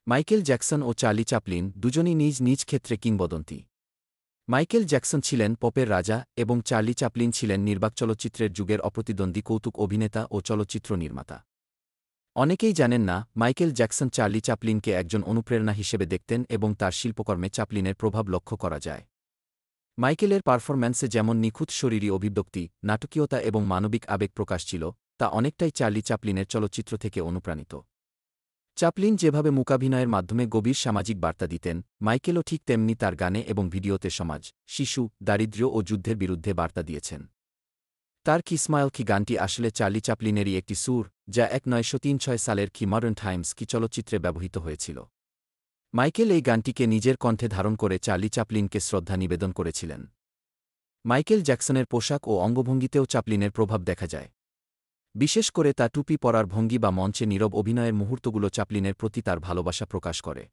Michael Jackson ও Charlie Chaplin দুজনই নিজ নিজ ক্ষেত্রে কিংবদন্তি। মাইকেল জ্যাকসন ছিলেন পপের রাজা এবং চার্লি চ্যাপলিন ছিলেন নির্বাক চলচ্চিত্রের যুগের অপ্রতিদ্বন্দ্বী কৌতুক অভিনেতা ও চলচ্চিত্র নির্মাতা। অনেকেই জানেন না, মাইকেল জ্যাকসন চার্লি চ্যাপলিনকে একজন অনুপ্রেরণা হিসেবে দেখতেন এবং তার শিল্পকর্মে চ্যাপলিনের প্রভাব লক্ষ্য করা যায়। মাইকেলের পারফরম্যান্সে যেমন নিখুঁত শরীরী অভিব্যক্তি, নাটকীয়তা এবং মানবিক আবেগ প্রকাশ ছিল, তা অনেকটাই চার্লি চ্যাপলিনের চলচ্চিত্র থেকে অনুপ্রাণিত। চ্যাপলিন যেভাবে মূকাভিনয়ের মাধ্যমে গভীর সামাজিক বার্তা দিতেন, মাইকেলও ঠিক তেমনি তার গানে এবং ভিডিওতে সমাজ, শিশু, দারিদ্র্য ও যুদ্ধের বিরুদ্ধে বার্তা দিয়েছেন। তার কি স্মাইল কি গানটি আসলে চার্লি চ্যাপলিনেরই একটি সুর, যা 1936 সালের কি মডার্ন টাইমস কি চলচ্চিত্রে ব্যবহৃত হয়েছিল। মাইকেল এই গানটিকে নিজের কণ্ঠে ধারণ করে চার্লি চ্যাপলিনকে শ্রদ্ধা নিবেদন করেছিলেন। মাইকেল জ্যাকসনের পোশাক ও অঙ্গভঙ্গিতেও চ্যাপলিনের প্রভাব দেখা যায়। বিশেষ করে তা টুপি পরার ভঙ্গি বা মঞ্চে নীরব অভিনয়ের মুহূর্তগুলো চ্যাপলিনের প্রতি তার ভালোবাসা প্রকাশ করে।